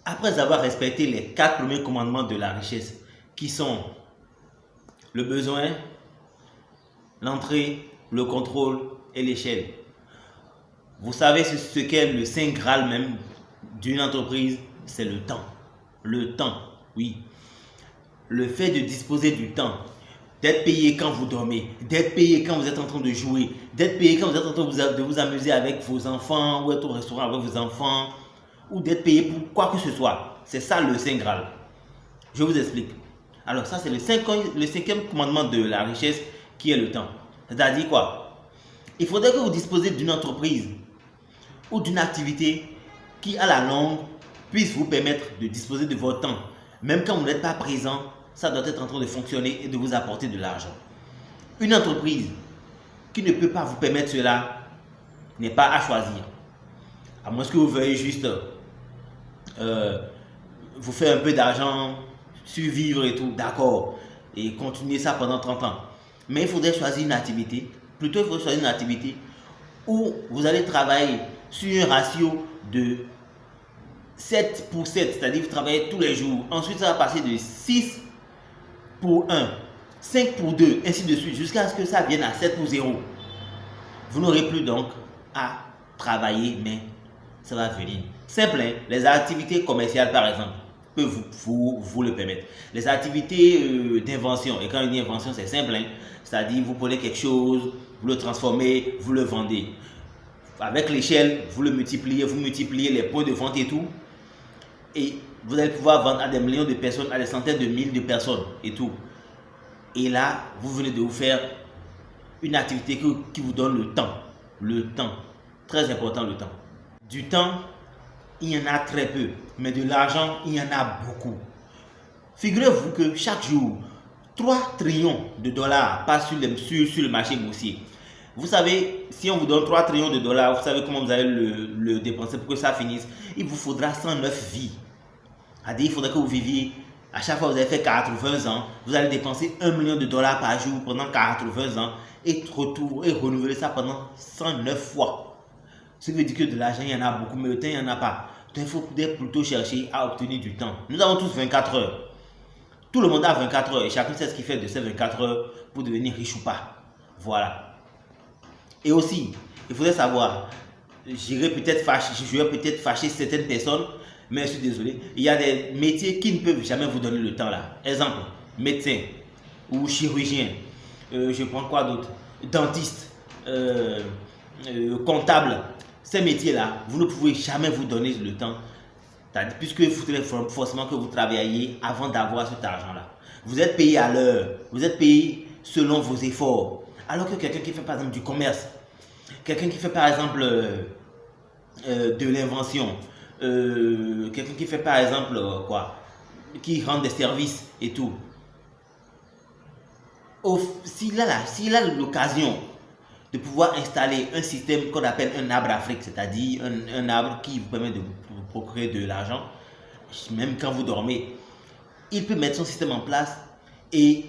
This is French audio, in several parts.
Après avoir respecté les 4 premiers commandements de la richesse, qui sont le besoin, l'entrée, le contrôle et l'échelle, vous savez ce qu'est le saint graal même d'une entreprise, c'est le temps. Le temps, oui. Le fait de disposer du temps, d'être payé quand vous dormez, d'être payé quand vous êtes en train de jouer, d'être payé quand vous êtes en train de vous amuser avec vos enfants ou être au restaurant avec vos enfants, ou d'être payé pour quoi que ce soit. C'est ça le saint graal. Je vous explique. Alors ça c'est le cinquième commandement de la richesse qui est le temps. C'est-à-dire quoi? Il faudrait que vous disposiez d'une entreprise ou d'une activité qui à la longue puisse vous permettre de disposer de votre temps. Même quand vous n'êtes pas présent, ça doit être en train de fonctionner et de vous apporter de l'argent. Une entreprise qui ne peut pas vous permettre cela n'est pas à choisir. À moins que vous veuillez juste vous faire un peu d'argent, survivre et tout, d'accord, et continuer ça pendant 30 ans. Mais il faudrait choisir une activité, plutôt il faut choisir une activité où vous allez travailler sur un ratio de 7 pour 7, c'est-à-dire vous travaillez tous les jours. Ensuite, ça va passer de 6 pour 1, 5 pour 2, ainsi de suite, jusqu'à ce que ça vienne à 7 pour 0. Vous n'aurez plus donc à travailler, mais ça va venir. Simple, hein? Les activités commerciales, par exemple, peuvent vous le permettre. Les activités d'invention, et quand je dis invention, c'est simple, hein? C'est-à-dire vous prenez quelque chose, vous le transformez, vous le vendez. Avec l'échelle, vous le multipliez, vous multipliez les points de vente et tout. Et vous allez pouvoir vendre à des millions de personnes, à des centaines de milliers de personnes et tout. Et là, vous venez de vous faire une activité qui vous donne le temps. Le temps. Très important, le temps. Du temps, il y en a très peu. Mais de l'argent, il y en a beaucoup. Figurez-vous que chaque jour, 3 trillions de dollars passent sur le marché boursier. Vous savez, si on vous donne 3 trillions de dollars, vous savez comment vous allez le dépenser pour que ça finisse. Il vous faudra 109 vies. C'est-à-dire, il faudrait que vous viviez, à chaque fois que vous avez fait 80 ans, vous allez dépenser 1 million de dollars par jour pendant 80 ans et renouveler ça pendant 109 fois. Ce qui veut dire que de l'argent, il y en a beaucoup, mais le temps, il n'y en a pas. Donc, il faut plutôt chercher à obtenir du temps. Nous avons tous 24 heures. Tout le monde a 24 heures et chacun sait ce qu'il fait de ces 24 heures pour devenir riche ou pas. Voilà. Et aussi, il faudrait savoir, je vais peut-être fâcher certaines personnes, mais je suis désolé, il y a des métiers qui ne peuvent jamais vous donner le temps là. Exemple, médecin ou chirurgien, je prends quoi d'autre? Dentiste, comptable. Ces métiers-là, vous ne pouvez jamais vous donner le temps, puisque il faudrait forcément que vous travailliez avant d'avoir cet argent-là. Vous êtes payé à l'heure, vous êtes payé selon vos efforts. Alors que quelqu'un qui fait par exemple du commerce, quelqu'un qui fait par exemple de l'invention, quelqu'un qui fait par exemple qui rend des services et tout. S'il a l'occasion de pouvoir installer un système qu'on appelle un arbre Afrique, c'est-à-dire un arbre qui vous permet de vous procurer de l'argent, même quand vous dormez, il peut mettre son système en place et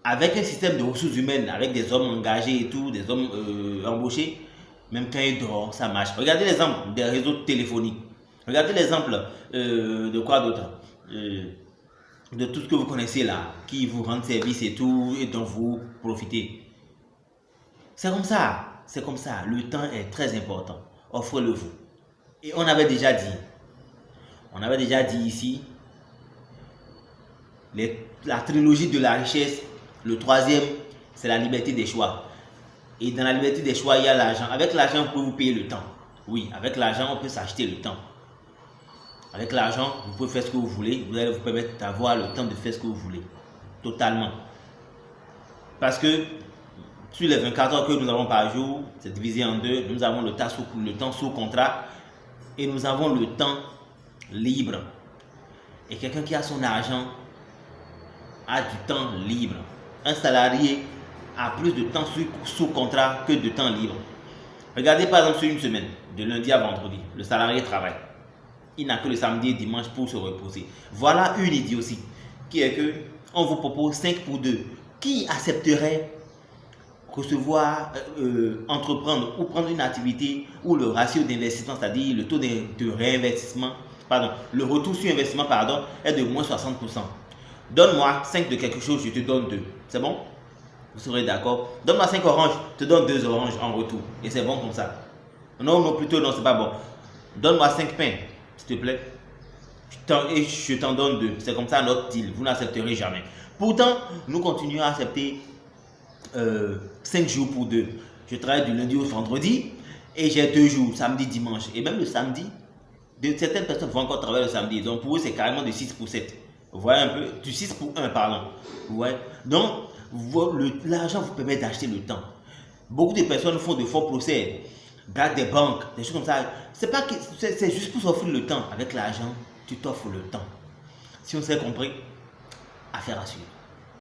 avec un système de ressources humaines, avec des hommes engagés et tout, des hommes embauchés, même quand il dort, ça marche. Regardez l'exemple des réseaux téléphoniques. Regardez l'exemple de quoi d'autre, de tout ce que vous connaissez là, qui vous rend service et tout, et dont vous profitez. C'est comme ça, c'est comme ça. Le temps est très important. Offrez-le-vous. Et on avait déjà dit ici, la trilogie de la richesse. Le troisième, c'est la liberté des choix. Et dans la liberté des choix, il y a l'argent. Avec l'argent, vous pouvez vous payer le temps. Oui, avec l'argent, on peut s'acheter le temps. Avec l'argent, vous pouvez faire ce que vous voulez. Vous allez vous permettre d'avoir le temps de faire ce que vous voulez. Totalement. Parce que sur les 24 heures que nous avons par jour, c'est divisé en deux. Nous avons le temps sous contrat et nous avons le temps libre. Et quelqu'un qui a son argent a du temps libre. Un salarié a plus de temps sous contrat que de temps libre. Regardez par exemple sur une semaine, de lundi à vendredi, le salarié travaille. Il n'a que le samedi et dimanche pour se reposer. Voilà une idiotie qui est que on vous propose 5 pour 2. Qui accepterait recevoir, entreprendre ou prendre une activité où le ratio d'investissement, c'est-à-dire le taux de réinvestissement le retour sur investissement, pardon, est de moins 60%. Donne-moi 5 de quelque chose, je te donne 2. C'est bon? Vous serez d'accord? Donne-moi 5 oranges, je te donne 2 oranges en retour. Et c'est bon comme ça. Non, non, plutôt non, c'est pas bon. Donne-moi 5 pains, s'il te plaît. Et je t'en donne 2. C'est comme ça notre deal. Vous n'accepterez jamais. Pourtant, nous continuons à accepter 5 jours pour 2. Je travaille du lundi au vendredi et j'ai 2 jours, samedi, dimanche. Et même le samedi, certaines personnes vont encore travailler le samedi. Donc pour eux, c'est carrément de 6 pour 7. Vous voyez un peu? Du 6 pour 1, pardon. Vous voyez? Donc, l'argent vous permet d'acheter le temps. Beaucoup de personnes font de faux procès, braquent des banques, des choses comme ça. C'est juste pour s'offrir le temps. Avec l'argent, tu t'offres le temps. Si on s'est compris, affaire à suivre.